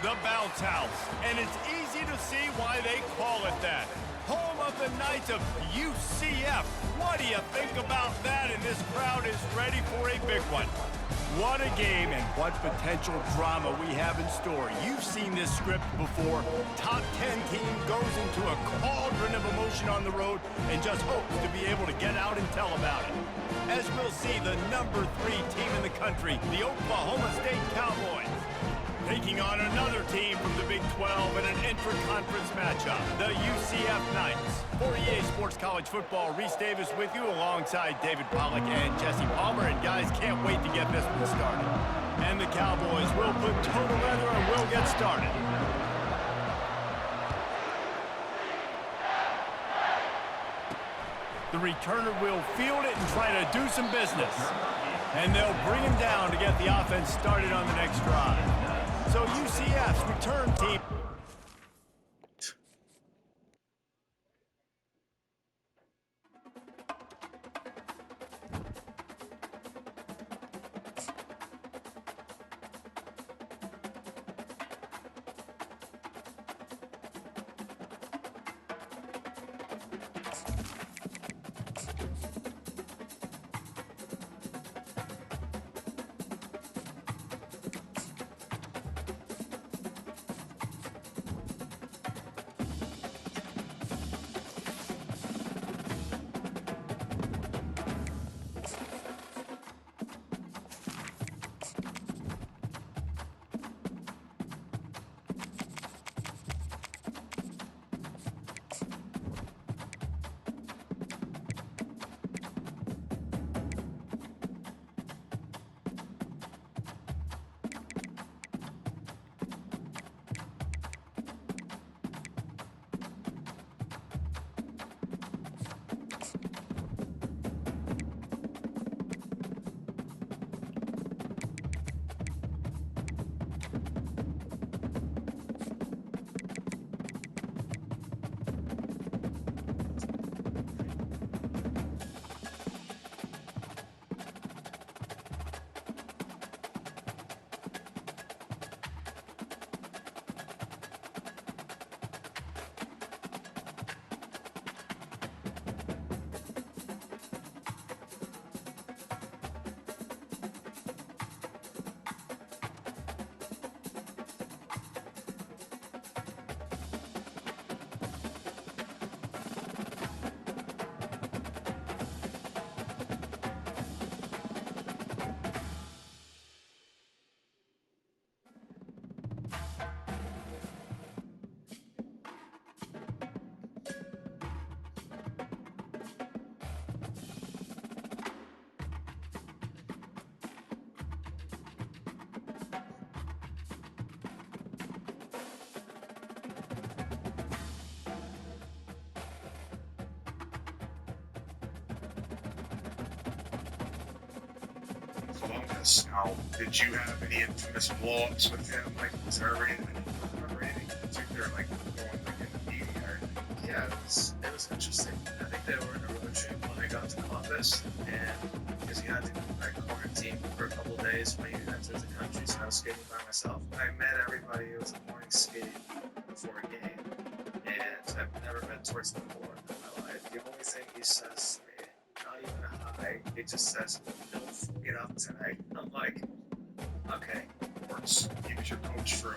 the Bounce House, and it's easy to see why they call it that. Home of the Knights of UCF. What do you think about that? And this crowd is ready for a big one. What a game and what potential drama we have in store. You've seen this script before. Top 10 team goes into a cauldron of emotion on the road and just hopes to be able to get out and tell about it. As we'll see, the number 3 team in the country, the Oklahoma State Cowboys, taking on another team from the Big 12 in an intra-conference matchup, the UCF Knights. For EA Sports College Football, Reese Davis with you alongside David Pollack and Jesse Palmer. And guys, can't wait to get this one started. And the Cowboys will put total leather and will get started. The returner will field it and try to do some business. And they'll bring him down to get the offense started on the next drive. So UCF's return team. Columbus. Now, did you have any infamous blow-ups with him? Like, was there anything in particular, like, going like in the media or anything? Yeah, it was interesting. I think they were in a road trip when I got to Columbus, and because he had to quarantine for a couple of days when he entered the country, so I was skating by myself. I met everybody. It was a morning skate before a game, and I've never met Torsten before in my life. The only thing he says to me, not even a hi, he just says, "Don't get up tonight." I'm like, okay. Of course, he was your coach for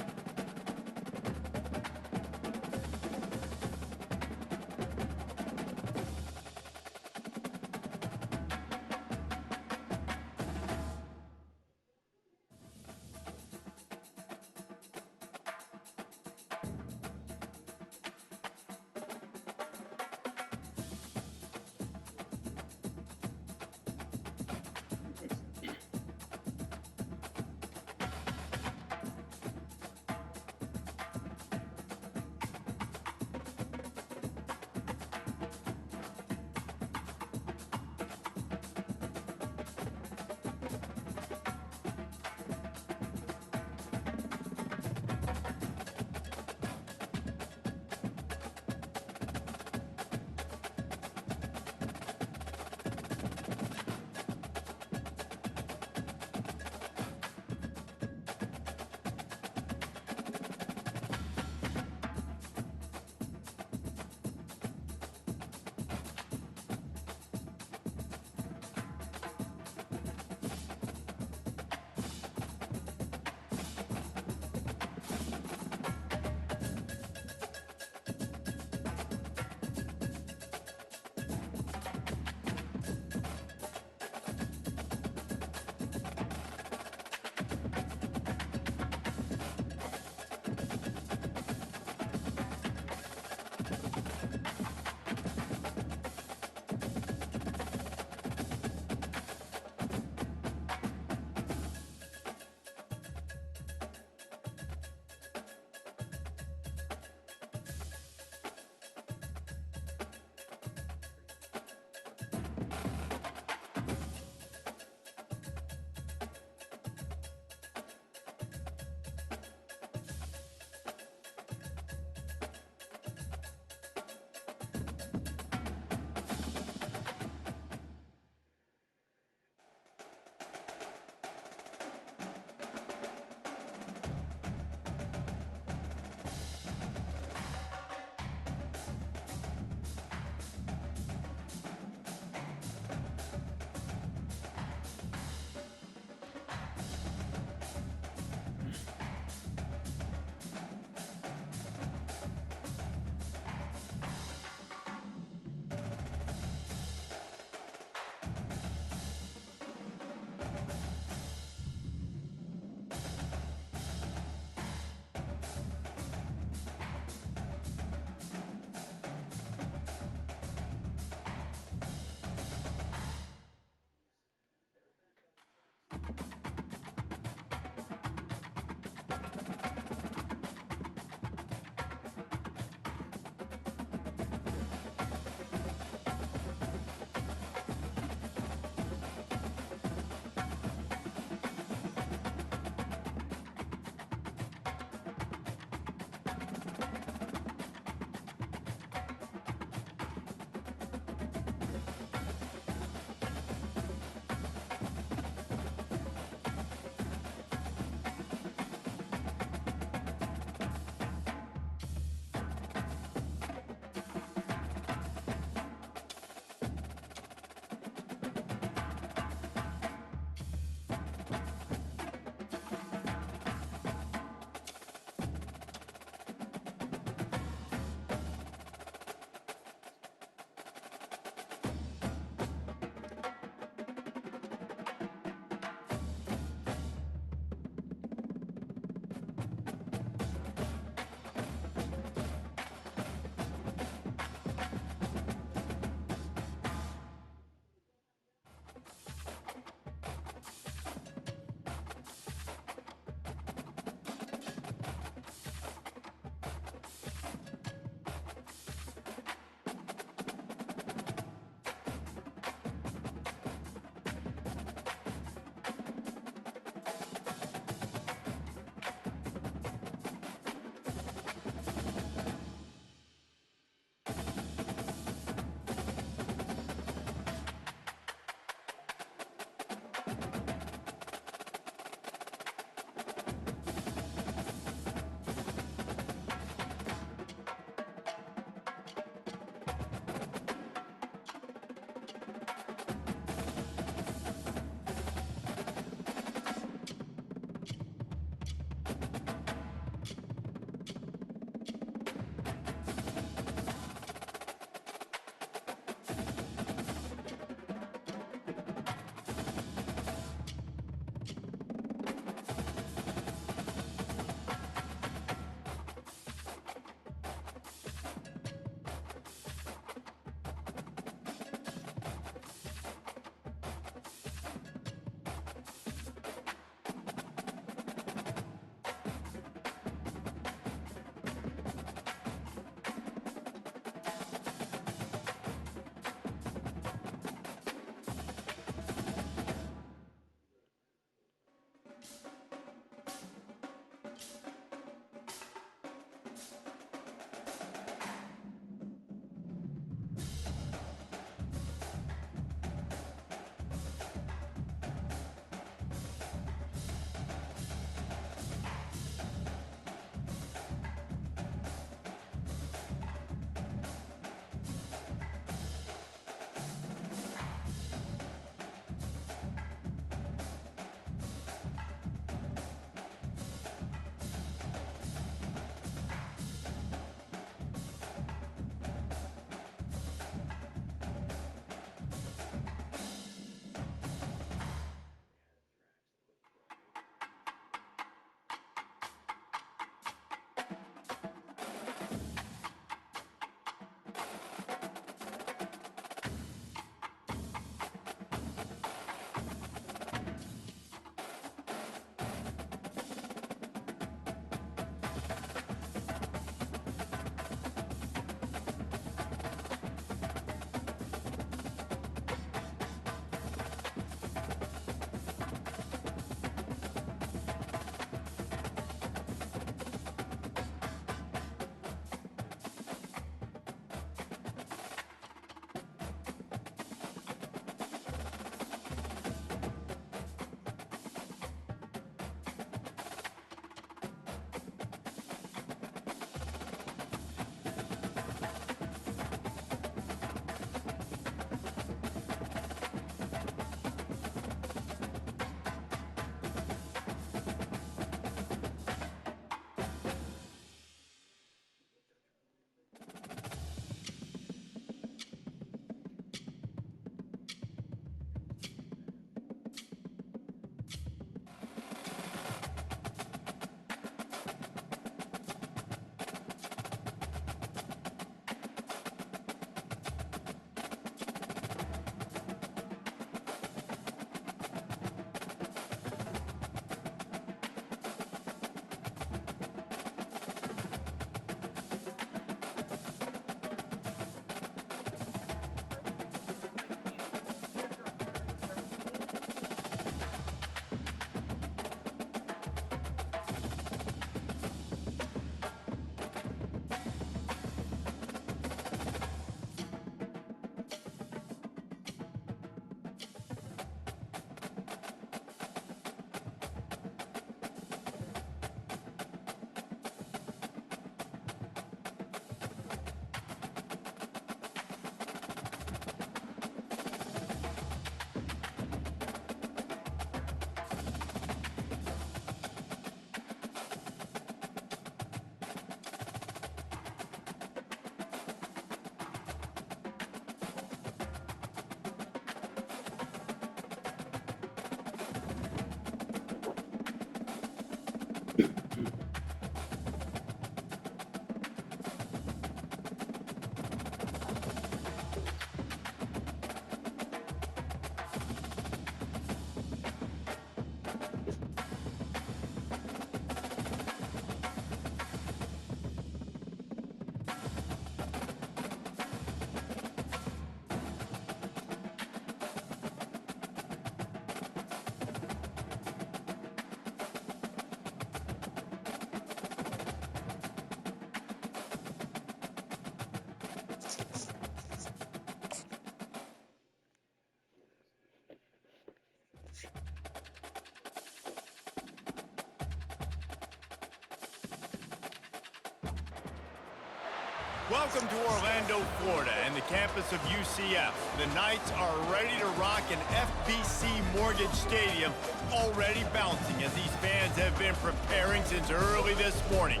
Welcome to Orlando, Florida, and the campus of UCF. The Knights are ready to rock an FBC Mortgage Stadium, already bouncing as these fans have been preparing since early this morning.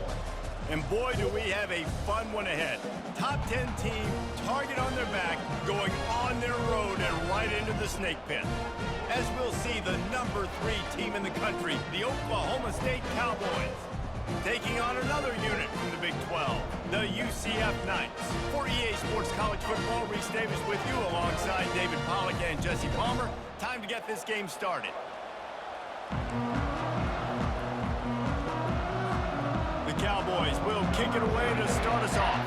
And boy, do we have a fun one ahead. Top 10 team, target on their back, going on their road and right into the snake pit. As we'll see, the number 3 team in the country, the Oklahoma State Cowboys, taking on another unit from the Big 12, the UCF Knights. For EA Sports College Football, Reese Davis with you alongside David Pollack and Jesse Palmer. Time to get this game started. The Cowboys will kick it away to start us off.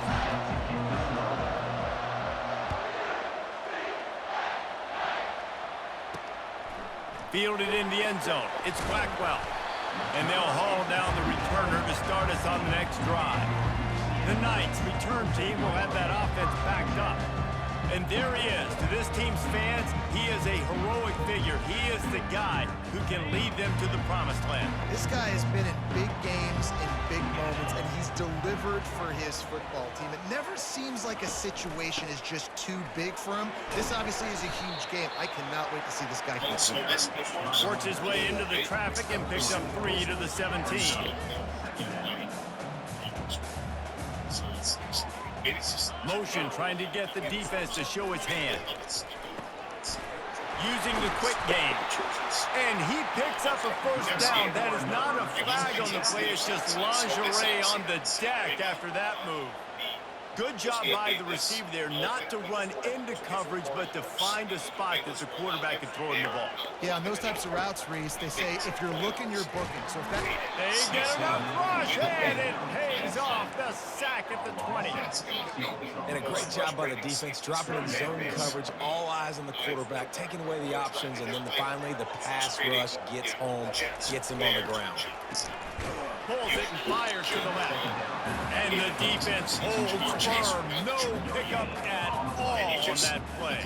Fielded in the end zone. It's Blackwell. And they'll haul down the returner to start us on the next drive. The Knights return team will have that offense backed up. And there he is. To this team's fans, he is a heroic figure. He is the guy who can lead them to the promised land. This guy has been in big games and big moments, and he's delivered for his football team. It never seems like a situation is just too big for him. This obviously is a huge game. I cannot wait to see this guy compete. Works his way into the traffic and picks up 3 to the 17. Motion trying to get the defense to show his hand. Using the quick game. And he picks up a first down. That is not a flag on the play. It's just lingerie on the deck after that move. Good job by the receiver there not to run into coverage, but to find a spot that the quarterback can throw in the ball. Yeah, on those types of routes, Reese, they say if you're looking, you're booking. So if that... They get enough rush, and it pays off the sack at the 20. And a great job by the defense, dropping in zone coverage, all eyes on the quarterback, taking away the options, and then finally the pass rush gets home, gets him on the ground. Pulls it and fires to the left. And the defense holds firm. No pickup at all on that play.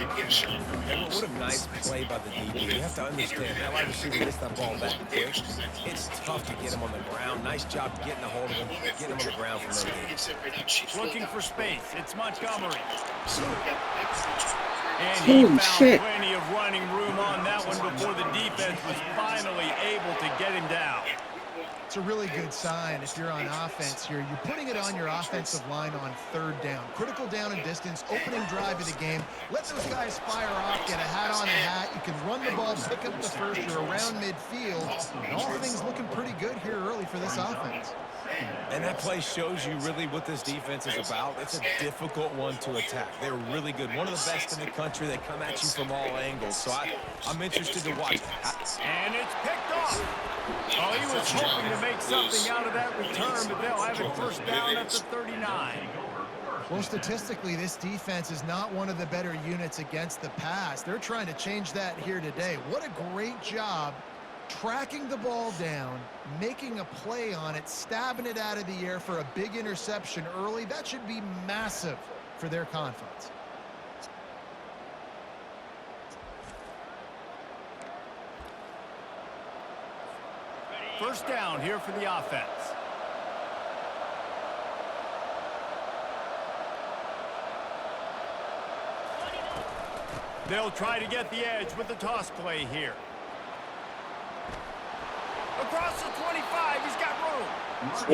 And what a nice play by the DB. You have to understand, that wide receiver gets that ball that quick. It's tough to get him on the ground. Nice job getting a hold of him, getting him on the ground from no gain. Looking for space. It's Montgomery. And he found plenty of running room on that one before the defense was finally able to get him down. It's a really good sign if you're on offense here. You're putting it on your offensive line on 3rd down. Critical down and distance, opening drive of the game. Let those guys fire off, get a hat on a hat. You can run the ball, pick up the first. You're around midfield. And all things looking pretty good here early for this offense. And that play shows you really what this defense is about. It's a difficult one to attack. They're really good. One of the best in the country. They come at you from all angles. So I'm interested to watch. And it's picked off. Oh, he was hoping to make something out of that return, but they'll have it first down at the 39. Well, statistically, this defense is not one of the better units against the pass. They're trying to change that here today. What a great job tracking the ball down, making a play on it, stabbing it out of the air for a big interception early. That should be massive for their confidence. First down here for the offense. They'll try to get the edge with the toss play here. Across the 25, he's got room.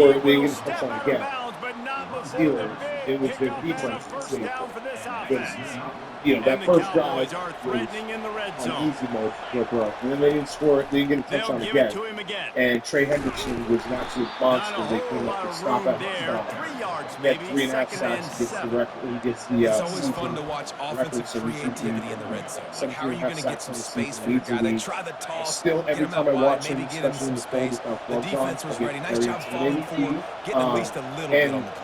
Or they can Step touch on out of again. bounds, but not before Steelers, the it was big their pickup and a defense. first down for this Because, offense. that And first the drive Cowboys are was threatening in the red on zone. easy mode for us. And then they didn't score it. They didn't get a They'll touchdown give it again. to him again. And Trey Henderson was an absolute Not monster. a They whole came up lot to of stop room at the there. stop. 3 yards, He maybe. had 3.5 Second and sacks. He 7. gets the It's always season fun to watch offensive record, so creativity in the red zone. Like, how are you going to get some 17.5 space for your sacks guy? They easily. try the toss, Still, get every him time out I watch wide, maybe him, get him especially some in the space. fold, The defense was ready. Nice job very falling intimidating. forward, getting at least a little bit on the play.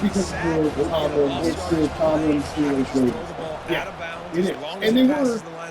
because sack. of the Tomlin, Lost it's the yardage Tomlin play. Steelers Throw Ravens. the ball Yeah, out of bounds it as is. long as And it they passes were the line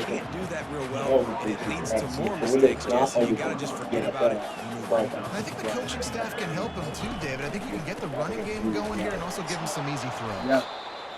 you can't do that real well, and it leads to more mistakes, Jesse. You got to just forget about it and move on. I think the coaching staff can help him too, David. I think you can get the running game going here and also give him some easy throws. Yeah.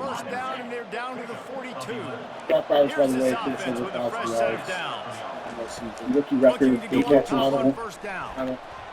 first down, and they're down to the 42. Brock Bowers, by Here's the way, this finished offense over with a 1,000 fresh set of yards. downs. Rookie record, Looking to 8 go up catches top on on it. first down. I don't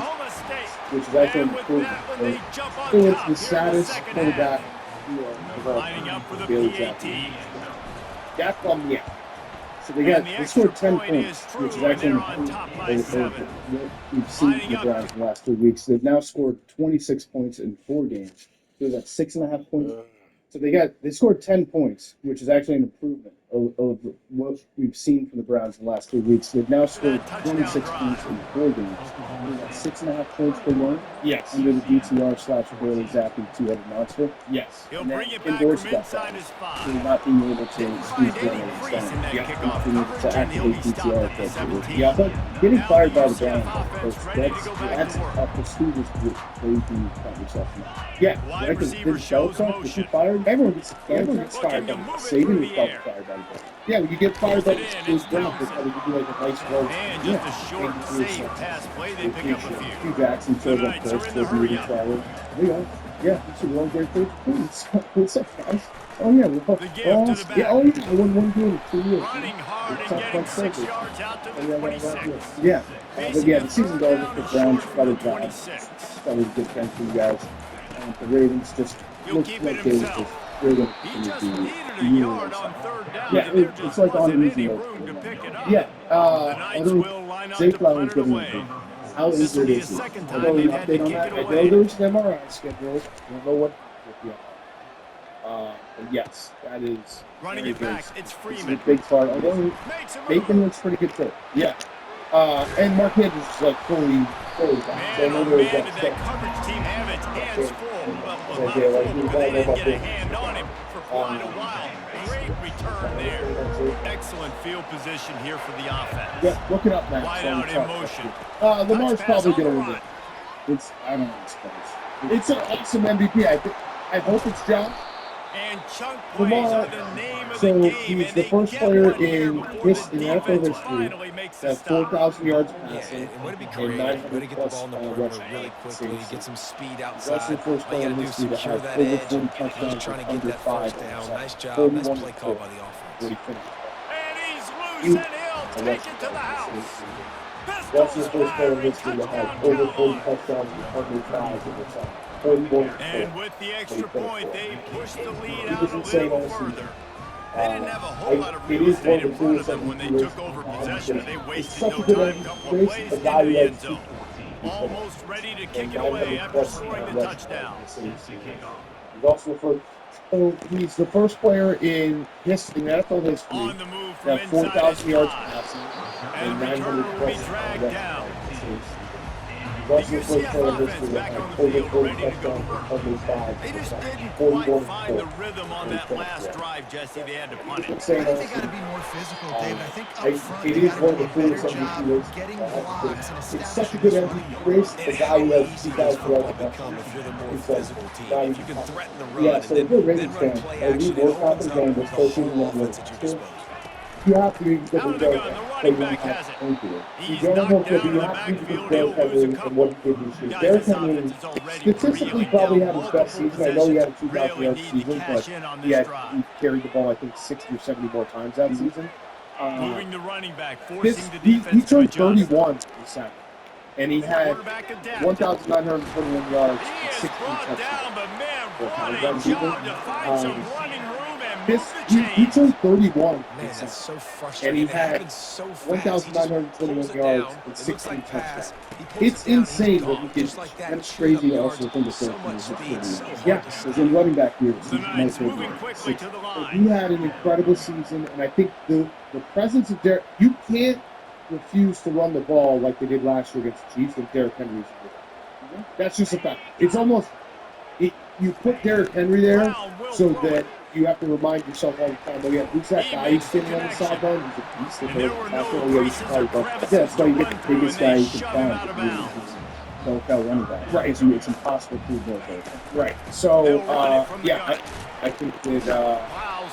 Oklahoma State which is actually And an with improvement. that, when So, they jump on still, it's top the here in the saddest second quarterback half. of all Lining up for the Bailey PAT. Zappi. Dak bummed me out. So And the they extra scored 10 point is points, true, which is and actually they're an on improvement top by over 7. what we've seen from Lining the up Browns in the last 2 weeks. They've now scored 26 points in 4 games. So that's 6.5 points. So they scored 10 points, which is actually an improvement of what we've seen from the Browns in the last 2 weeks. They've now scored 26 points in 4 games. So that's 6.5 points per game. Yes. Under the DTR/Bailey Zappi 2-headed monster. Yes. He'll And then bring it back indoors from that inside guys his for 5. not being able to Didn't squeeze find one any of his crease in that kickoff to coverage, and he'll activate be stopped DTR at the 17. Yeah, but getting Now fired the by the UCF Browns, offense ready to go back that's to work. a prestigious way to count yourself now. Yeah, Wide right, receiver because shows Belichick, if motion. you're fired, everyone gets fired Looking to by move it Saban through was the probably air. fired by the Browns. Yeah, when you get fired by Pulls it in, the it's Browns, they Townsend. probably give you like a nice roll. And just a short, safe pass play, they pick up a few. Hugh Jackson The shows up Knights are first in the for the hurry up. travel. Yeah, this is one great first. What's up, guys? Oh yeah, The gift to the back. yeah, oh yeah, I won 1 game in 2 years. Running hard and Tough getting bunch 6 of yards out to Oh, the yeah, 26. yeah. But Facing yeah, a the season's third over down for and Browns. short from Probably the bad. 26. Probably a good time for you guys. The Ravens just He'll look keep like it they himself. they're going to He continue just to be needed a yard on third down, Yeah, and there it's just like on wasn't an easy any road. room to pick it up. Yeah, The Knights although will line up Zay to Flowers punt it getting away. how This will injured be is the he? second I time know they've an had to update on kick that. it I away. know there's an MRI scheduled. I don't know what yet. But yes, that is Running very it back, good. it's It's a Freeman. big part. Although Makes a Bateman move. looks pretty good too. Yeah. And Mark Andrews is like fully back. So Man, oh another man, did that coverage team have its hands full. Well, not full, because they didn't get a hand on him for quite a while. Great return there. Excellent field position here for the offense. Yeah, look it up, man. Wide out in motion. Lamar's Touch pass probably on the going to win run. it. I don't know. It's an awesome MVP. I hope it's Josh. And chunk Lamar, plays are the name of so the game, he's and the they first get player one here in before the NFL defense history finally makes the that stop. 4,000 yards Yeah, passing and would it be and great? 900 Way to get the plus ball in the perimeter rushing. really quickly, get some speed He's also outside. the first All you player got in to do is history to secure have that over edge. 40 He's touchdowns trying to with get under that 5 first down. interceptions. Nice job. 41 Nice play call 4 by the offense. when he finished. And he's loose, and he'll take it to the house. That's the Pistols first player in firing, history to have touchdown over 40 Cowboys. touchdowns with under 5 interceptions. 41 And with the extra point, they pushed the lead He out was a insane little all season. further. They didn't have a whole lot of It real is one estate of in the front of tools them that when they he took was, over possession, and they it's wasted such no a good time. end Couple race, plays the into guy who the has end zone. He's Almost ready to kick it and away 900 after plus, scoring the rushing touchdown. He's also the first. So he's the first player in history, NFL history, On the move to from have inside his 4,000 yards 5. passing And the 900 returner will be plus dragged rushing. down. He's The also the first UCF player in offense history to back have on the over field, 40 ready to go to touchdowns work. with under 5. They just didn't 41 quite find the 4. rhythm on that last drive, Jesse. They had to punt it. I think they got to be more physical, David. I think up front It they is got to one of do the a better coolest job MVP getting races. blocks and It's such a establishing good this running MVP game. race. The And guy how who has easy 2,000 does football yards become if you're the more It's like, physical team? not If even you can possible. threaten the Yeah, run so and if you're a then Ravens run fan, play are action, you it more opens confident up going to the start shooting whole them with offense at your two? disposal. You have to be because Out of of the Derrick gun, the Henry. running So you back have has it. to do it. He's You don't knocked know down if in you the have to be because backfield. Derrick He'll lose a Henry and couple. what he did this year. Guys, Derrick this Henry offense is already statistically reeling probably down had his best multiple season. I know he had a possessions. 2,000 Really yard need to season, cash but in on he this drive. carried the ball I think 60 or 70 more times that season. Moving the running back, forcing the He defense to turned adjust. 31 in Saturday, and he had Quarterback adapted. 1,921 yards He and is 16 brought touchdowns. down, but man, what times a that season. job to find some running room and move the He chains. turned 31 Man, in that's Saturday, so and frustrating. he It had happens so fast. He just 1,921 pulls it yards down. and It looks 16 like pass. touchdowns. He pulls It's it down. And insane he's what gone. he did. Just like that. That's Chewed up crazy to yards. also think of So him much as a speed. So yeah, hard to because stop. in running back years, The he's my Knights favorite. moving quickly to the line. He had an incredible season, and I think the presence of Derrick, you can't refuse to run the ball like they did last year against the Chiefs with Derrick Henry. That's just a fact. It's almost you put Derrick Henry there Brown will so throw that it. you have to remind yourself all the time, oh yeah, who's that He guy who's makes the standing on the connection. sideline? He's a beast. And there were no Oh, yeah, we creases should or probably go. crevices Yeah, that's why to you get run the through, biggest and guy they you can shove him find. out of bounds. Don't tell running back. Right, it's impossible to do both. Right. So They'll run it from the yeah, gun. I think that Plows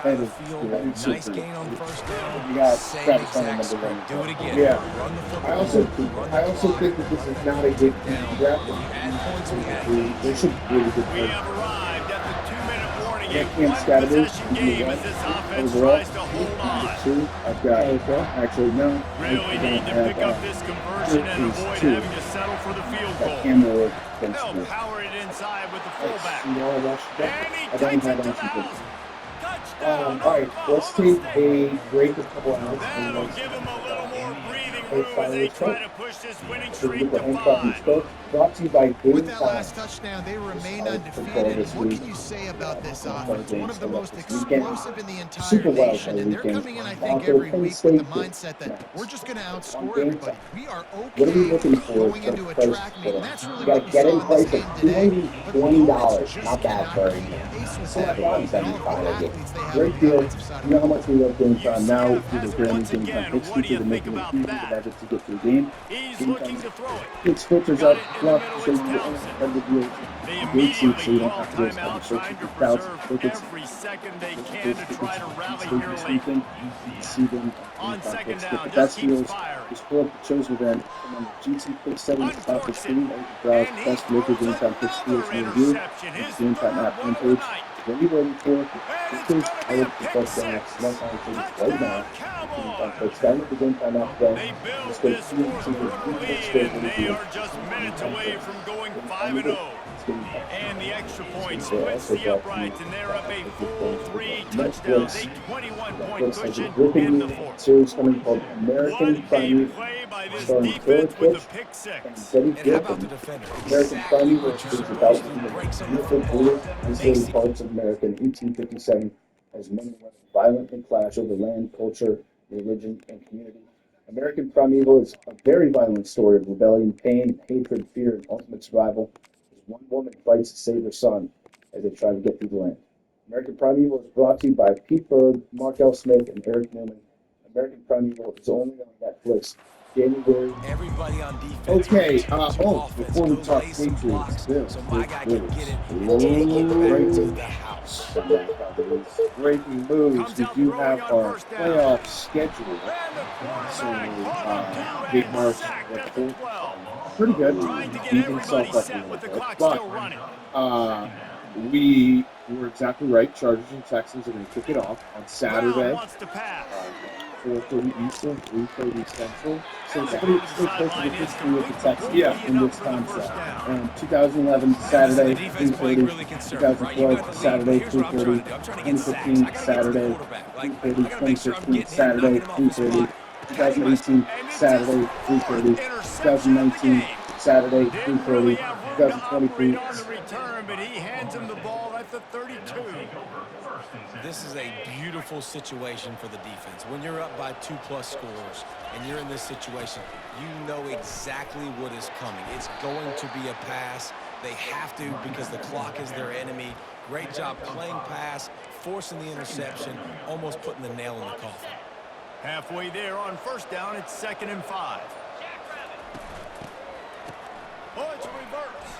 side of the field. Nice gain on first down. You got Same Travis exact Hunter, script. number Do it again. Yeah. Run the football. I also run the I also clock. think that this is not a good Down. draft. Add points, we add games. There's some really good We players. have arrived at the 2-minute warning a Cam Scatterby, one-possession game as this offense overall. tries to hold on. Number 2, I've got, actually, no. Really need to pick up this conversion and avoid having to settle for the field goal. Cam Ward, Ben They'll Smith. power it inside with the fullback. You know, Washington. And he I don't takes have it to the Washington. house. Touchdown. All right, let's take a break of a couple hours. That'll give him a little more breathing Hey, room as they finally, try to push this winning So we streak get the to handcuff and 5. spoke. Brought to you by Game With that Time. last touchdown, they remain undefeated. What can you say about this offense? One of the most explosive in the entire Super well nation, and they're weekend. coming in, I think, They're every Penn week State with the mindset that we're just going to outscore everybody. We are What are we okay looking for going for into a price track meet, and that's for? really You got what to you get in saw in this price game of today. But the $220. offense just Not bad cannot for keep pace with $7.75 that, and all the again. athletes they have Great on the deal. offensive side of You know the how ball. much we love Game Time now. UCF Through has the brand new once Game Time again. picks What do you to make think it about easy that? to to get to the game. He's Game looking Time. to throw it. Kids filters Got up, it in the fluff, middle, so it's you get Townsend. competitive deals. They Great seats, so immediately you don't call have to waste time timeout, trying to searching for crowds preserve and tickets. every second they can to try to rally here late. Weekend, see them On second get down, the just best keeps deals. firing. Just pull up the chosen event and then the GT Pick 7 at the top of the Uncorks screen. it. Or you can browse And the he best local throws Game Time picks deals another near you. interception. The His Game third Time app one of the homepage. night. What are you waiting for? And it's Please, gonna I be a look for pick folks six. down at Smart Time Tickets right Touchdown, now. Game Time Cowboys. picks. Download the Game Time app today. They built Let's go this to fourth quarter lead, and they are just minutes away from going 5-0. And the extra point splits the uprights, and they're up a full 3 touchdowns, a 21-point cushion in the fourth. Series coming called American What a Primary, play by this starring defense Taylor with the Kitsch pick and six. Betty And how about Gilpin. the defender? American Exactly Primary what was you're about supposed to one of do. the Break some beautiful, football. brutal, isolated Basic. parts of America in 1857 as men and women violently clash over land, culture, religion, and community. American Primeval is a very violent story of rebellion, pain, hatred, fear, and ultimate survival as one woman fights to save her son as they try to get through the land. American Primeval is brought to you by Pete Berg, Mark L. Smith, and Eric Newman. American Primeval is only on Netflix. January. Everybody on defense. Okay, makes oh, offense before we go talk lay some Patriots, blocks, Bills, so my guy can get it and Whoa, take it back breaking to the house. breaking moves. Comes Did out you throwing have on our first down. playoff schedule? And the So, quarterback caught him too Big and Mark, sacked at that's the cool. 12. Pretty good. Trying to get Beat everybody himself up a set with the little clock bit. still running. But we were exactly right. Chargers and Texans are going to kick it off on Brown Saturday. wants to pass. 4:30 Eastern, 3:30 Central. So And the somebody ball to the stay close to the sideline is history with the complete. Texans Yeah. in this Enough for the concept. first down. And 2011 Listen, Saturday, the defense playing 3:30. really conservative, right? You got 2012 the lead, Saturday, but here's what I'm trying to 3:30. do. I'm trying to get sacks. I 2015 gotta get to the Saturday, quarterback. Like, 3:30. I gotta make sure I'm 2016 getting him, Saturday, knocking him off his 3:30. spot. Tagging my 2018 And it's Saturday, his fourth 3:30. interception of the 2019 game. Saturday, Didn't really 3:30. have room to operate 2023 on the return, but he hands him the ball at the 32. This is a beautiful situation for the defense. When you're up by 2+ scores and you're in this situation, you know exactly what is coming. It's going to be a pass. They have to because the clock is their enemy. Great job playing pass, forcing the interception, almost putting the nail in the coffin. Halfway there on first down, it's 2nd and 5. Oh, it's a reverse.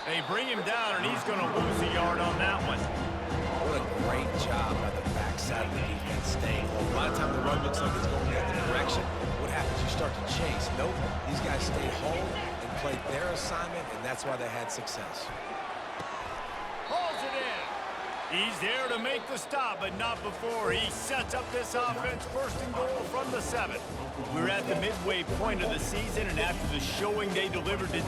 They bring him down, and he's going to lose a yard on that one. What a great job by the backside of the defense staying home. By the time the run looks like it's going the other direction, what happens? You start to chase. Nope, these guys stayed home and played their assignment, and that's why they had success. Hauls it in. He's there to make the stop, but not before he sets up this offense 1st and goal from the 7. We're at the midway point of the season, and after the showing they delivered today,